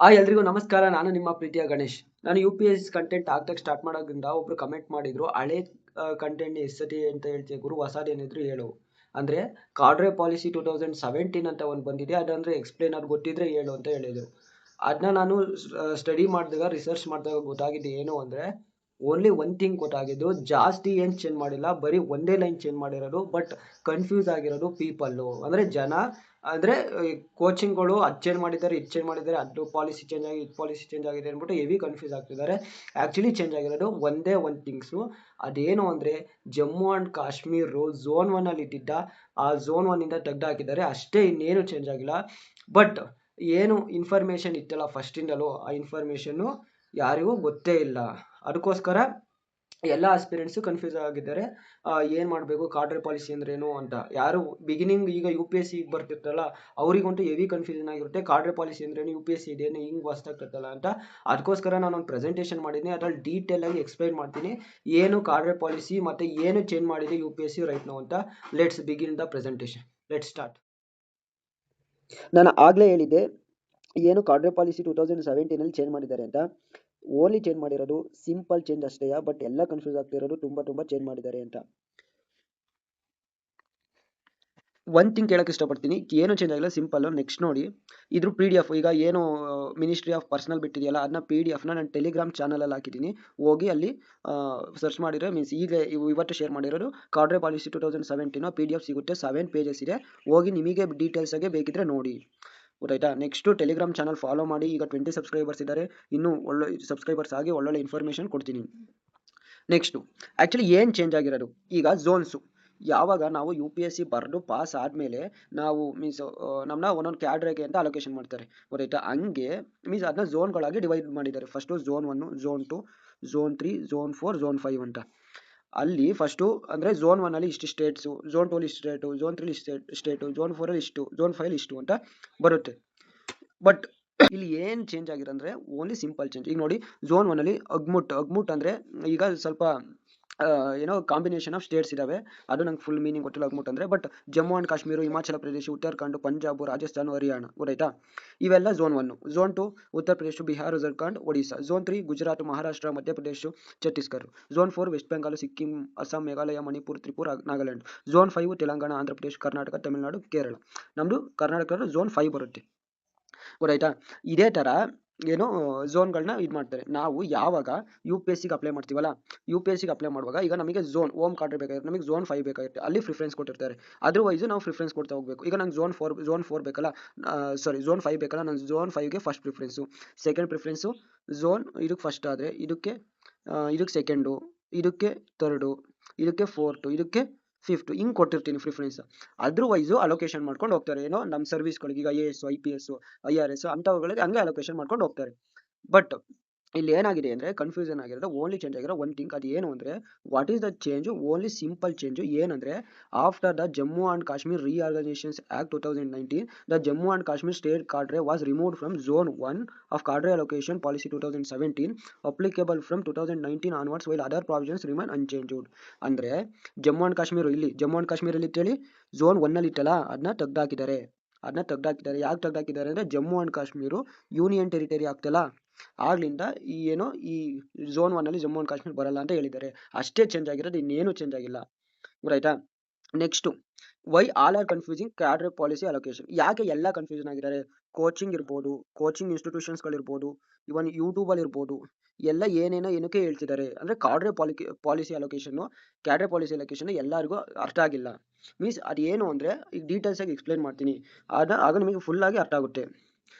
ಎಲ್ರಿಗೂ ನಮಸ್ಕಾರ. ನಾನು ನಿಮ್ಮ ಪ್ರೀತಿಯ ಗಣೇಶ್. ನಾನು UPSC ಕಂಟೆಂಟ್ ಹಾಕ್ದಾಗ ಸ್ಟಾರ್ಟ್ ಮಾಡೋದ್ರಿಂದ ಒಬ್ರು ಕಮೆಂಟ್ ಮಾಡಿದ್ರು, ಹಳೆ ಕಂಟೆಂಟ್ ಎಷ್ಟತಿ ಅಂತ ಹೇಳ್ತೀಯ ಗುರು, ಹೊಸದೇನಿದ್ರು ಹೇಳು. ಅಂದ್ರೆ ಕಾರ್ಡ್ರೆ ಪಾಲಿಸಿ 2017 ಅಂತ ಒಂದು ಬಂದಿದೆ, ಅದಂದ್ರೆ ಎಕ್ಸ್ಪ್ಲೇನ್ ಅದು ಗೊತ್ತಿದ್ರೆ ಹೇಳು ಅಂತ ಹೇಳಿದ್ರು. ಅದನ್ನ ನಾನು ಸ್ಟಡಿ ಮಾಡಿದಾಗ, ರಿಸರ್ಚ್ ಮಾಡಿದಾಗ ಗೊತ್ತಾಗಿದ್ದು ಏನು ಅಂದ್ರೆ, ಓನ್ಲಿ ಒನ್ ಥಿಂಗ್ ಗೊತ್ತಾಗಿದ್ದು, ಜಾಸ್ತಿ ಏನು ಚೇಂಜ್ ಮಾಡಿಲ್ಲ, ಬರೀ ಒಂದೇ ಲೈನ್ ಚೇಂಜ್ ಮಾಡಿರೋದು. ಬಟ್ ಕನ್ಫ್ಯೂಸ್ ಆಗಿರೋದು ಪೀಪಲ್ಲು, ಅಂದ್ರೆ ಜನ. ಅಂದ್ರೆ ಕೋಚಿಂಗ್ಗಳು ಅದು ಚೇಂಜ್ ಮಾಡಿದ್ದಾರೆ, ಇದು ಚೇಂಜ್ ಮಾಡಿದ್ದಾರೆ, ಅದು ಪಾಲಿಸಿ ಚೇಂಜ್ ಆಗಿ ಇದು ಪಾಲಿಸಿ ಚೇಂಜ್ ಆಗಿದೆ ಅಂದ್ಬಿಟ್ಟು ಹೆವಿ ಕನ್ಫ್ಯೂಸ್ ಆಗ್ತಿದ್ದಾರೆ. ಆ್ಯಕ್ಚುಲಿ ಚೇಂಜ್ ಆಗಿರೋದು ಒಂದೇ ಒಂದು ಥಿಂಗ್ಸು. ಅದೇನು ಅಂದರೆ, ಜಮ್ಮು ಆ್ಯಂಡ್ ಕಾಶ್ಮೀರು ಝೋನ್ 1 ಅಲ್ಲಿ ಇಟ್ಟಿದ್ದ, ಆ ಝೋನ್ 1 ಇಂದ ತೆಗ್ದು ಹಾಕಿದ್ದಾರೆ ಅಷ್ಟೇ, ಇನ್ನೇನು ಚೇಂಜ್ ಆಗಿಲ್ಲ. ಬಟ್ ಏನು ಇನ್ಫಾರ್ಮೇಷನ್ ಇತ್ತಲ್ಲ ಫಸ್ಟಿಂದಲೂ, ಆ ಇನ್ಫಾರ್ಮೇಷನ್ನು ಯಾರಿಗೂ ಗೊತ್ತೇ ಇಲ್ಲ. ಅದಕ್ಕೋಸ್ಕರ ಎಲ್ಲ ಆಸ್ಪಿರೆಂಟ್ಸು ಕನ್ಫ್ಯೂಸ್ ಆಗಿದ್ದಾರೆ. ಏನು ಮಾಡಬೇಕು, ಕಾರ್ಡ್ರೆ ಪಾಲಿಸಿ ಅಂದ್ರೇನು ಅಂತ. ಯಾರು ಬಿಗಿನಿಂಗ್ ಈಗ UPSC ಬರ್ತಿರ್ತಲ್ಲ, ಅವರಿಗಂತೂ ಹೆವಿ ಕನ್ಫ್ಯೂಷನ್ ಆಗಿರುತ್ತೆ. ಕಾರ್ಡ್ರೆ ಪಾಲಿಸಿ ಅಂದ್ರೇನು, UPSC ಇದೇನು ಹಿಂಗೆ ಹೊಸ್ದಾಗ್ತಲ್ಲ ಅಂತ. ಅದಕ್ಕೋಸ್ಕರ ನಾನು ಒಂದು ಪ್ರೆಸೆಂಟೇಷನ್ ಮಾಡಿದ್ದೀನಿ, ಅದ್ರಲ್ಲಿ ಡೀಟೇಲ್ ಆಗಿ ಎಕ್ಸ್ಪ್ಲೈನ್ ಮಾಡ್ತೀನಿ ಏನು ಕಾರ್ಡ್ರೆ ಪಾಲಿಸಿ ಮತ್ತು ಏನು ಚೇಂಜ್ ಮಾಡಿದೆ UPSC ರೈಟ್ ನೌ ಅಂತ. Let's begin the presentation. Let's start. ನಾನು ಆಗಲೇ ಹೇಳಿದ್ದೆ ಏನು ಕಾರ್ಡ್ರೆ ಪಾಲಿಸಿ 2017 ಚೇಂಜ್ ಮಾಡಿದ್ದಾರೆ ಅಂತ. ಓನ್ಲಿ ಚೇಂಜ್ ಮಾಡಿರೋದು ಸಿಂಪಲ್ ಚೇಂಜ್ ಅಷ್ಟೇ, ಬಟ್ ಎಲ್ಲ ಕನ್ಫ್ಯೂಸ್ ಆಗ್ತಿರೋದು ತುಂಬ ಚೇಂಜ್ ಮಾಡಿದ್ದಾರೆ ಅಂತ. ಒನ್ ಥಿಂಗ್ ಕೇಳಕ್ಕೆ ಇಷ್ಟಪಡ್ತೀನಿ, ಏನು ಚೇಂಜ್ ಆಗಿಲ್ಲ, ಸಿಂಪಲ್. ನೆಕ್ಸ್ಟ್ ನೋಡಿ, ಇದ್ರ PDF ಈಗ ಏನು ಮಿನಿಸ್ಟ್ರಿ ಆಫ್ ಪರ್ಸನಲ್ ಬಿಟ್ಟಿದೆಯಲ್ಲ, ಅದನ್ನ PDF ನಾನು ಟೆಲಿಗ್ರಾಮ್ ಚಾನಲಲ್ಲಿ ಹಾಕಿದ್ದೀನಿ. ಹೋಗಿ ಅಲ್ಲಿ ಸರ್ಚ್ ಮಾಡಿರೋ, ಮೀನ್ಸ್ ಈಗ ಇವತ್ತು ಶೇರ್ ಮಾಡಿರೋದು ಕಾರ್ಡ್ರೆ ಪಾಲಿಸಿ 2017 PDF ಸಿಗುತ್ತೆ. 7 pages ಇದೆ. ಹೋಗಿ ನಿಮಗೆ ಡೀಟೇಲ್ಸ್ ಆಗಿ ಬೇಕಿದ್ರೆ ನೋಡಿ, ಗೊತ್ತಾಯ್ತಾ. ನೆಕ್ಸ್ಟು ಟೆಲಿಗ್ರಾಮ್ ಚಾನಲ್ ಫಾಲೋ ಮಾಡಿ. ಈಗ 20 ಸಬ್ಸ್ಕ್ರೈಬರ್ಸ್ ಇದ್ದಾರೆ, ಇನ್ನೂ ಒಳ್ಳೆ ಸಬ್ಸ್ಕ್ರೈಬರ್ಸ್ ಆಗಿ ಒಳ್ಳೊಳ್ಳೆ ಇನ್ಫಾರ್ಮೇಷನ್ ಕೊಡ್ತೀನಿ. ನೆಕ್ಸ್ಟು ಆ್ಯಕ್ಚುಲಿ ಏನು ಚೇಂಜ್ ಆಗಿರೋದು, ಈಗ ಝೋನ್ಸು ಯಾವಾಗ ನಾವು UPSC ಬರೆದು ಪಾಸ್ ಆದಮೇಲೆ ನಾವು ಮೀನ್ಸ್ ನಮ್ಮನ್ನ ಒಂದೊಂದು ಕ್ಯಾಡ್ರೆಗೆ ಅಂತ ಅಲೋಕೇಶನ್ ಮಾಡ್ತಾರೆ, ಗೊತ್ತಾಯ್ತಾ. ಹಂಗೆ ಮೀನ್ಸ್ ಅದನ್ನ ಝೋನ್ಗಳಾಗಿ ಡಿವೈಡ್ ಮಾಡಿದ್ದಾರೆ. First zone 1, zone 2, zone 3, zone 4, zone 5 ಅಂತ. ಅಲ್ಲಿ ಫಸ್ಟು ಅಂದರೆ ಝೋನ್ 1 ಅಲ್ಲಿ ಇಷ್ಟು ಸ್ಟೇಟ್ಸು, ಝೋನ್ 2 ಅಲ್ಲಿ ಇಷ್ಟು ಸ್ಟೇಟು, ಝೋನ್ 3 ಸ್ಟೇಟು, ಝೋನ್ 4 ಅಲ್ಲಿ ಇಷ್ಟು, ಝೋನ್ 5 ಇಷ್ಟು ಅಂತ ಬರುತ್ತೆ. ಬಟ್ ಇಲ್ಲಿ ಏನು ಚೇಂಜ್ ಆಗಿದೆ ಅಂದರೆ ಓನ್ಲಿ ಸಿಂಪಲ್ ಚೇಂಜ್. ಈಗ ನೋಡಿ, ಝೋನ್ 1 ಅಲ್ಲಿ ಅಗ್ಮುಟ್ ಅಂದರೆ ಈಗ ಸ್ವಲ್ಪ ಏನೋ ಕಾಂಬಿನೇಷನ್ ಆಫ್ ಸ್ಟೇಟ್ಸ್ ಇದಾವೆ, ಅದು ನಂಗೆ ಫುಲ್ ಮೀನಿಂಗ್ ಗೊತ್ತಿಲ್ಲ ಅಗ್ಮುಟ್ ಅಂದರೆ. ಬಟ್ ಜಮ್ಮು ಆ್ಯಂಡ್ ಕಾಶ್ಮೀರ, ಹಿಮಾಚಲ ಪ್ರದೇಶ, ಉತ್ತರಾಖಂಡ್, ಪಂಜಾಬ್, ರಾಜಸ್ಥಾನ, ಹರಿಯಾಣ, ಗೊತ್ತಾಯ್ತಾ. ಇವೆಲ್ಲ zone 1. Zone 2 Uttar Pradesh, Bihar, Jharkhand, Odisha. Zone 3 Gujarat, Maharashtra, Madhya Pradesh, Chhattisgarh. Zone 4 West Bengal, Sikkim, Assam, Meghalaya, Manipur, Tripura, Nagaland. Zone 5 Telangana, Andhra Pradesh, Karnataka, Tamil Nadu, Kerala. ನಮ್ಮದು ಕರ್ನಾಟಕದ ಝೋನ್ 5 ಬರುತ್ತೆ, ಗೊತ್ತಾಯ್ತಾ. ಇದೇ ಥರ ಏನು ಝೋನ್ಗಳನ್ನ ಇದು ಮಾಡ್ತಾರೆ. ನಾವು ಯಾವಾಗ UPSCಗೆ ಅಪ್ಲೈ ಮಾಡ್ತೀವಲ್ಲ, UPSCಗೆ ಅಪ್ಲೈ ಮಾಡುವಾಗ ಈಗ ನಮಗೆ ಹೋಮ್ ಕಾರ್ಡ್ರೆ ಬೇಕಾಗಿರುತ್ತೆ, ನಮಗೆ ಝೋನ್ 5 ಬೇಕಾಗಿರುತ್ತೆ, ಅಲ್ಲಿ ಪ್ರಿಫರೆನ್ಸ್ ಕೊಟ್ಟಿರ್ತಾರೆ. ಅದರ್ವೈಸು ನಾವು ಪ್ರಿಫರೆನ್ಸ್ ಕೊಡ್ತಾ ಹೋಗಬೇಕು. ಈಗ ನಂಗೆ ಝೋನ್ 4 ಬೇಕಲ್ಲ, ಝೋನ್ 5 ಬೇಕಲ್ಲ, ನಾನು ಝೋನ್ 5ಗೆ first preference, second preference zone ಇದಕ್ಕೆ ಫಸ್ಟ್ ಆದರೆ, ಇದಕ್ಕೆ ಸೆಕೆಂಡು, ಇದಕ್ಕೆ ಥರ್ಡು, ಇದಕ್ಕೆ ಫೋರ್ತು, ಇದಕ್ಕೆ ಫಿಫ್ತು, ಹಿಂಗೆ ಕೊಟ್ಟಿರ್ತೀನಿ ಪ್ರಿಫರೆನ್ಸ್. ಅದರ್ವೈಸು ಅಲೋಕೇಶನ್ ಮಾಡ್ಕೊಂಡು ಹೋಗ್ತಾರೆ. ಏನೋ ನಮ್ಮ ಸರ್ವಿಸ್ಗಳಿಗೆ, ಈಗ IAS, IPS, IRS ಅಂಥವುಗಳಿಗೆ ಹಂಗೆ ಅಲೋಕೇಶನ್ ಮಾಡ್ಕೊಂಡು ಹೋಗ್ತಾರೆ. ಬಟ್ ಇಲ್ಲಿ ಏನಾಗಿದೆ ಅಂದರೆ ಕನ್ಫ್ಯೂಷನ್ ಆಗಿರೋದು, ಓನ್ಲಿ ಚೇಂಜ್ ಆಗಿರೋ ಒನ್ ಥಿಂಗ್. ಅದು ಏನು ಅಂದರೆ, what is the change, only simple change. ಏನಂದರೆ, after the Jammu and Kashmir reorganisations act 2019, the Jammu and Kashmir state cadre was removed from zone 1 of cadre allocation policy 2017 applicable from 2019 onwards, while other provisions remain unchanged. ಅಂದರೆ Jammu and ಕಾಶ್ಮೀರಲ್ಲಿ ಇತ್ತೇಳಿ zone 1 ಅಲ್ಲಿ ಇತ್ತಲ್ಲ, ಅದನ್ನ ತೆಗ್ದಾಕಿದ್ದಾರೆ. ಯಾಕೆ ತೆಗ್ದಾಕಿದ್ದಾರೆ ಅಂದರೆ, Jammu and Kashmir union territory ಆಗ್ತಲ್ಲ, ಆಗ್ಲಿಂದ ಈ ಝೋನ್ 1 ಅಲ್ಲಿ ಜಮ್ಮು ಆ್ಯಂಡ್ ಕಾಶ್ಮೀರ್ ಬರಲ್ಲ ಅಂತ ಹೇಳಿದ್ದಾರೆ. ಅಷ್ಟೇ ಚೇಂಜ್ ಆಗಿರೋದು, ಇನ್ನೇನು ಚೇಂಜ್ ಆಗಿಲ್ಲ, ಗೊತ್ತಾಯ್ತಾ. Next, why all are confusing cadre policy allocation. ಯಾಕೆ ಎಲ್ಲ ಕನ್ಫ್ಯೂಷನ್ ಆಗಿದ್ದಾರೆ? ಕೋಚಿಂಗ್ ಇರ್ಬೋದು, ಕೋಚಿಂಗ್ ಇನ್ಸ್ಟಿಟ್ಯೂಷನ್ಸ್ಗಳಿರ್ಬೋದು, ಇವನ್ ಯೂಟ್ಯೂಬಲ್ಲಿ ಇರ್ಬೋದು, ಎಲ್ಲ ಏನಕ್ಕೆ ಹೇಳ್ತಿದ್ದಾರೆ ಅಂದರೆ, ಪಾಲಿಸಿ ಅಲೋಕೇಶನ್ನು ಎಲ್ಲರಿಗೂ ಅರ್ಥ ಆಗಿಲ್ಲ. ಮೀನ್ಸ್ ಅದೇನು ಅಂದರೆ, ಈಗ ಡೀಟೇಲ್ಸಾಗಿ ಎಕ್ಸ್ಪ್ಲೈನ್ ಮಾಡ್ತೀನಿ, ಆಗ ನಿಮಗೆ ಫುಲ್ಲಾಗಿ ಅರ್ಥ ಆಗುತ್ತೆ.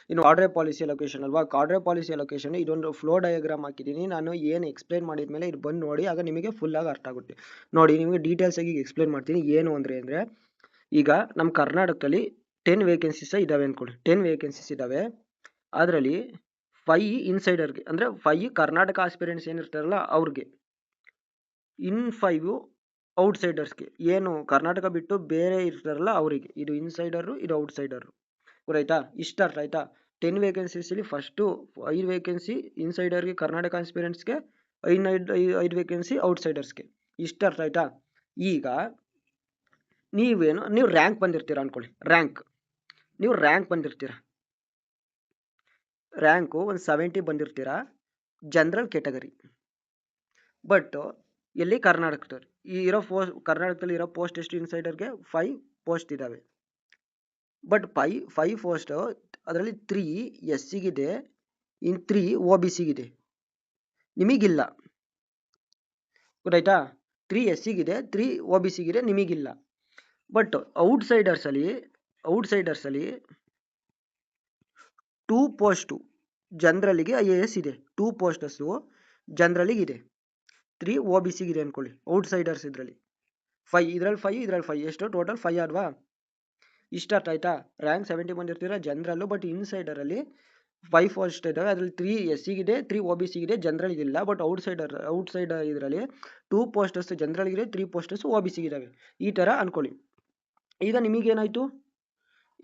ಇನ್ನು ಕಾರ್ಡ್ರೆ ಪಾಲಿಸಿ ಅಲೋಕೇಶನ್ ಅಲ್ವಾ, ಕಾರ್ಡ್ರೆ ಪಾಲಿಸಿ ಅಲೋಕೇಶನ್ ಇದೊಂದು ಫ್ಲೋ ಡಯಾಗ್ರಾಮ್ ಹಾಕಿದ್ದೀನಿ ನಾನು. ಏನು ಎಕ್ಸ್ಪ್ಲೈನ್ ಮಾಡಿದ್ಮೇಲೆ ಇದು ಬಂದು ನೋಡಿ, ಆಗ ನಿಮಗೆ ಫುಲ್ಲಾಗಿ ಅರ್ಥ ಆಗುತ್ತೆ. ನೋಡಿ, ನಿಮಗೆ ಡೀಟೇಲ್ಸಾಗಿ ಎಕ್ಸ್ಪ್ಲೈನ್ ಮಾಡ್ತೀನಿ. ಏನು ಅಂದರೆ ಈಗ ನಮ್ಮ ಕರ್ನಾಟಕದಲ್ಲಿ 10 ವೇಕೆನ್ಸೀಸ್ ಇದ್ದಾವೆ ಅಂದ್ಕೊಳ್ಳಿ. 10 ವೇಕೆನ್ಸೀಸ್ ಇದ್ದಾವೆ, ಅದರಲ್ಲಿ 5 ಇನ್ಸೈಡರ್ಗೆ, ಅಂದರೆ 5 ಕರ್ನಾಟಕ ಆಸ್ಪಿರೆಂಟ್ಸ್ ಏನಿರ್ತಾರಲ್ಲ ಅವ್ರಿಗೆ, ಇನ್ 5 ಔಟ್ಸೈಡರ್ಸ್ಗೆ, ಏನು ಕರ್ನಾಟಕ ಬಿಟ್ಟು ಬೇರೆ ಇರ್ತಾರಲ್ಲ ಅವರಿಗೆ. ಇದು ಇನ್ಸೈಡರು, ಇದು ಔಟ್ಸೈಡರು, ಗೊತ್ತಾಯ್ತಾ. ಇಷ್ಟ ಅರ್ಥ ಆಯ್ತಾ. 10 ವೇಕೆನ್ಸೀಸಲ್ಲಿ ಫಸ್ಟು 5 ವೇಕೆನ್ಸಿ ಇನ್ಸೈಡರ್ಗೆ, ಕರ್ನಾಟಕ ಆಸ್ಪಿರೆಂಟ್ಸ್ಗೆ, 5 ವೇಕೆನ್ಸಿ ಔಟ್ಸೈಡರ್ಸ್ಗೆ. ಇಷ್ಟ ಅರ್ಥ ಆಯ್ತಾ. ಈಗ ನೀವು ರ್ಯಾಂಕ್ ಬಂದಿರ್ತೀರ ಅಂದ್ಕೊಳ್ಳಿ, ನೀವು ರ್ಯಾಂಕ್ ಬಂದಿರ್ತೀರ. ರ್ಯಾಂಕು ಒಂದು 70 ಬಂದಿರ್ತೀರಾ ಜನರಲ್ ಕೆಟಗರಿ. ಬಟ್ ಎಲ್ಲಿ ಕರ್ನಾಟಕದಲ್ಲಿ ಈ ಇರೋ ಕರ್ನಾಟಕದಲ್ಲಿ ಇರೋ ಪೋಸ್ಟ್ ಎಷ್ಟು ಇನ್ಸೈಡರ್ಗೆ 5 ಪೋಸ್ಟ್ ಇದ್ದಾವೆ. ಬಟ್ 5 ಪೋಸ್ಟ್ ಅದರಲ್ಲಿ 3 ಎಸ್ ಸಿಗಿದೆ, ಇನ್ 3 ಒ ಬಿ ಸಿಗಿದೆ, ನಿಮಗಿಲ್ಲ. ಗೊತ್ತಾಯ್ತಾ? 3 ಎಸ್ ಸಿಗಿದೆ, 3 ಒ ಬಿ ಸಿಗಿದೆ, ನಿಮಗಿಲ್ಲ. ಬಟ್ ಔಟ್ಸೈಡರ್ಸಲ್ಲಿ 2 ಪೋಸ್ಟು ಜನರಲ್ಲಿಗೆ IAS ಇದೆ, 2 ಪೋಸ್ಟಸ್ಸು ಜನರಲ್ಲಿಗಿದೆ, 3 ಒ ಬಿ ಸಿಗಿದೆ ಅಂದ್ಕೊಳ್ಳಿ. ಔಟ್ಸೈಡರ್ಸ್ ಇದರಲ್ಲಿ 5, ಇದರಲ್ಲಿ 5, ಇದರಲ್ಲಿ 5, ಎಷ್ಟು ಟೋಟಲ್ 5 ಅಲ್ವಾ? ಇಷ್ಟ ಅರ್ಥ ಆಯ್ತಾ? ರ್ಯಾಂಕ್ 70 ಬಂದಿರ್ತೀರ ಜನರಲ್ಲು, ಬಟ್ ಇನ್ಸೈಡರಲ್ಲಿ 5 ಪೋಸ್ಟ್ ಇದ್ದಾವೆ, ಅದರಲ್ಲಿ 3 ಎಸ್ ಸಿಗಿದೆ, 3 ಒ ಬಿ ಸಿಗಿದೆ, ಜನರಲ್ಗಿಲ್ಲ. ಬಟ್ ಔಟ್ಸೈಡರ್ ಇದರಲ್ಲಿ 2 ಪೋಸ್ಟಸ್ ಜನರಲ್ಗಿದೆ, 3 ಪೋಸ್ಟಸ್ ಒ ಬಿ ಸಿಗಿದ್ದಾವೆ. ಈ ಥರ ಅನ್ಕೊಳ್ಳಿ. ಈಗ ನಿಮಗೇನಾಯಿತು?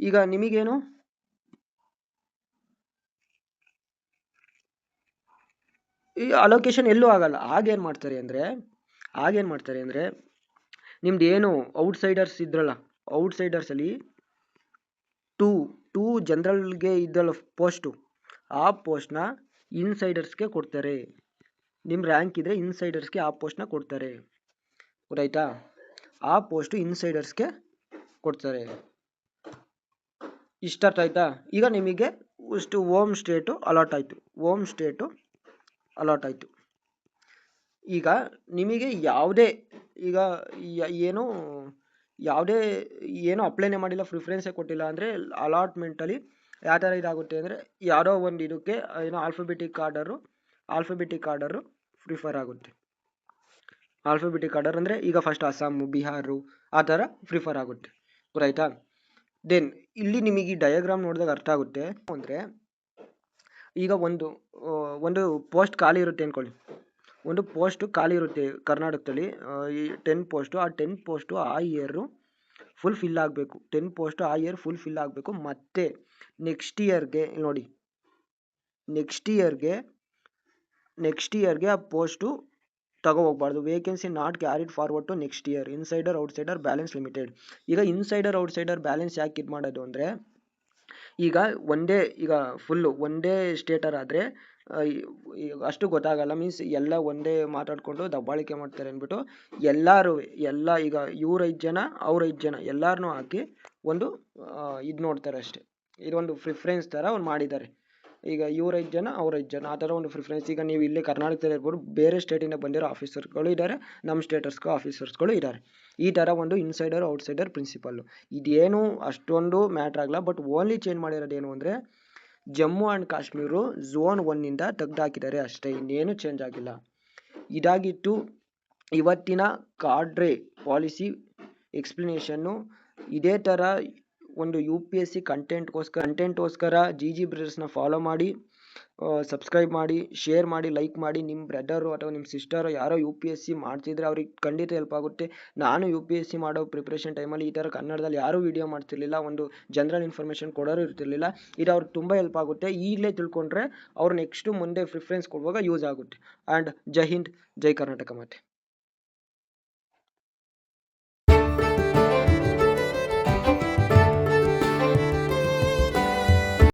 ಈಗ ನಿಮಗೇನು ಈ ಅಲೋಕೇಶನ್ ಎಲ್ಲೂ ಆಗಲ್ಲ. ಆಗೇನು ಮಾಡ್ತಾರೆ ಅಂದರೆ ನಿಮ್ದು ಏನು ಔಟ್ಸೈಡರ್ಸ್ ಇದ್ರಲ್ಲ, ಔಟ್ಸೈಡರ್ಸಲ್ಲಿ 2 ಜನರಲ್ಗೆ ಇದ್ದಲ್ಲ ಪೋಸ್ಟು, ಆ ಪೋಸ್ಟ್ನ ಇನ್ಸೈಡರ್ಸ್ಗೆ ಕೊಡ್ತಾರೆ. ನಿಮ್ಮ ರ್ಯಾಂಕ್ ಇದ್ದರೆ ಇನ್ಸೈಡರ್ಸ್ಗೆ ಆ ಪೋಸ್ಟ್ನ ಕೊಡ್ತಾರೆ. ಗೊತ್ತಾಯ್ತಾ? ಆ ಪೋಸ್ಟು ಇನ್ಸೈಡರ್ಸ್ಗೆ ಕೊಡ್ತಾರೆ. ಇಷ್ಟ ಅರ್ಥ ಆಯ್ತಾ? ಈಗ ನಿಮಗೆ ಇಷ್ಟು ಹೋಮ್ ಸ್ಟೇಟು ಅಲಾಟ್ ಆಯಿತು. ಈಗ ನಿಮಗೆ ಯಾವುದೇ ಏನು ಅಪ್ಲೈನೇ ಮಾಡಿಲ್ಲ, ಪ್ರಿಫರೆನ್ಸೇ ಕೊಟ್ಟಿಲ್ಲ ಅಂದರೆ ಅಲಾಟ್ಮೆಂಟಲ್ಲಿ ಯಾವ ಥರ ಇದಾಗುತ್ತೆ ಅಂದರೆ, ಯಾವುದೋ ಒಂದು ಇದಕ್ಕೆ ಏನೋ ಆಲ್ಫಾಬೆಟಿಕ್ ಆರ್ಡರು ಪ್ರಿಫರ್ ಆಗುತ್ತೆ. ಆಲ್ಫಾಬೆಟಿಕ್ ಆರ್ಡರ್ ಅಂದರೆ ಈಗ ಫಸ್ಟ್ ಅಸ್ಸಾಮು, ಬಿಹಾರು ಆ ಥರ ಪ್ರಿಫರ್ ಆಗುತ್ತೆ. ಗೊತ್ತಾಯ್ತಾ? ದೆನ್ ಇಲ್ಲಿ ನಿಮಗೆ ಈ ಡಯಾಗ್ರಾಮ್ ನೋಡಿದಾಗ ಅರ್ಥ ಆಗುತ್ತೆ ಅಂದರೆ, ಈಗ ಒಂದು ಪೋಸ್ಟ್ ಖಾಲಿ ಇರುತ್ತೆ ಅಂದ್ಕೊಳ್ಳಿ. ಒಂದು ಪೋಸ್ಟು ಖಾಲಿ ಇರುತ್ತೆ ಕರ್ನಾಟಕದಲ್ಲಿ, ಈ 10 ಪೋಸ್ಟು. ಆ 10 ಪೋಸ್ಟು ಆ ಇಯರು ಫುಲ್ ಫಿಲ್ ಆಗಬೇಕು. 10 ಪೋಸ್ಟು ಆ ಇಯರ್ ಫುಲ್ ಫಿಲ್ ಆಗಬೇಕು. ಮತ್ತು ನೆಕ್ಸ್ಟ್ ಇಯರ್ಗೆ ನೋಡಿ, ನೆಕ್ಸ್ಟ್ ಇಯರ್ಗೆ ಆ ಪೋಸ್ಟು ತಗೋ ಹೋಗ್ಬಾರ್ದು. Vacancy not carried forward to next year. Insider outsider balance limited. ಈಗ ಇನ್ಸೈಡರ್ ಔಟ್ಸೈಡರ್ ಬ್ಯಾಲೆನ್ಸ್ ಯಾಕೆ ಇದು ಮಾಡೋದು ಅಂದರೆ, ಈಗ ಒಂದೇ ಸ್ಟೇಟರ್ ಆದರೆ ಅಷ್ಟು ಗೊತ್ತಾಗಲ್ಲ. ಮೀನ್ಸ್ ಎಲ್ಲ ಒಂದೇ ಮಾತಾಡಿಕೊಂಡು ದಬ್ಬಾಳಿಕೆ ಮಾಡ್ತಾರೆ ಅಂದ್ಬಿಟ್ಟು ಎಲ್ಲ ಈಗ ಇವ್ರು 5 ಜನ ಅವ್ರು 5 ಜನ ಎಲ್ಲರನ್ನೂ ಹಾಕಿ ಒಂದು ಇದು ನೋಡ್ತಾರೆ ಅಷ್ಟೇ. ಇದೊಂದು ಪ್ರಿಫರೆನ್ಸ್ ಥರ ಒಂದು ಮಾಡಿದ್ದಾರೆ. ಈಗ ಇವ್ರು 5 ಜನ ಅವ್ರು 5 ಜನ ಆ ಥರ ಒಂದು ಪ್ರಿಫರೆನ್ಸ್. ಈಗ ನೀವು ಇಲ್ಲಿ ಕರ್ನಾಟಕದಲ್ಲಿ ಇರ್ಬೋದು, ಬೇರೆ ಸ್ಟೇಟಿಂದ ಬಂದಿರೋ ಆಫೀಸರ್ಗಳು ಇದ್ದಾರೆ, ನಮ್ಮ ಸ್ಟೇಟಸ್ಗೂ ಆಫೀಸರ್ಸ್ಗಳು ಇದ್ದಾರೆ. ಈ ಥರ ಒಂದು ಇನ್ಸೈಡರ್ ಔಟ್ಸೈಡರ್ ಪ್ರಿನ್ಸಿಪಲ್ಲು. ಇದೇನು ಅಷ್ಟೊಂದು ಮ್ಯಾಟ್ರ್ ಆಗಲ್ಲ. ಬಟ್ ಓನ್ಲಿ ಚೇಂಜ್ ಮಾಡಿರೋದೇನು ಅಂದರೆ, ಜಮ್ಮು ಆ್ಯಂಡ್ ಕಾಶ್ಮೀರು ಝೋನ್ 1ಇಂದ ತೆಗೆದಾಕಿದ್ದಾರೆ ಅಷ್ಟೇ, ಇನ್ನೇನು ಚೇಂಜ್ ಆಗಿಲ್ಲ. ಇದಾಗಿತ್ತು ಇವತ್ತಿನ ಕಾಡ್ರೆ ಪಾಲಿಸಿ ಎಕ್ಸ್ಪ್ಲನೇಷನ್ನು. ಇದೇ ಥರ ಒಂದು UPSC ಕಂಟೆಂಟ್ಗೋಸ್ಕರ GG ಬ್ರದರ್ಸ್ನ ಫಾಲೋ ಮಾಡಿ, ಸಬ್ಸ್ಕ್ರೈಬ್ ಮಾಡಿ, ಶೇರ್ ಮಾಡಿ, ಲೈಕ್ ಮಾಡಿ. ನಿಮ್ಮ ಬ್ರದರು ಅಥವಾ ನಿಮ್ಮ ಸಿಸ್ಟರು ಯಾರೋ UPSC ಮಾಡ್ತಿದ್ರೆ ಅವ್ರಿಗೆ ಖಂಡಿತ ಹೆಲ್ಪ್ ಆಗುತ್ತೆ. ನಾನು UPSC ಮಾಡೋ ಪ್ರಿಪ್ರೇಷನ್ ಟೈಮಲ್ಲಿ ಈ ಥರ ಕನ್ನಡದಲ್ಲಿ ಯಾರೂ ವೀಡಿಯೋ ಮಾಡ್ತಿರ್ಲಿಲ್ಲ, ಒಂದು ಜನರಲ್ ಇನ್ಫಾರ್ಮೇಷನ್ ಕೊಡೋರು ಇರ್ತಿರ್ಲಿಲ್ಲ. ಇದು ಅವ್ರಿಗೆ ತುಂಬ ಹೆಲ್ಪ್ ಆಗುತ್ತೆ. ಈಗಲೇ ತಿಳ್ಕೊಂಡ್ರೆ ಅವ್ರು ನೆಕ್ಸ್ಟು ಮುಂದೆ ಪ್ರಿಫರೆನ್ಸ್ ಕೊಡುವಾಗ ಯೂಸ್ ಆಗುತ್ತೆ. ಆ್ಯಂಡ್ ಜೈ ಹಿಂದ್, ಜೈ ಕರ್ನಾಟಕ ಮಾತೆ.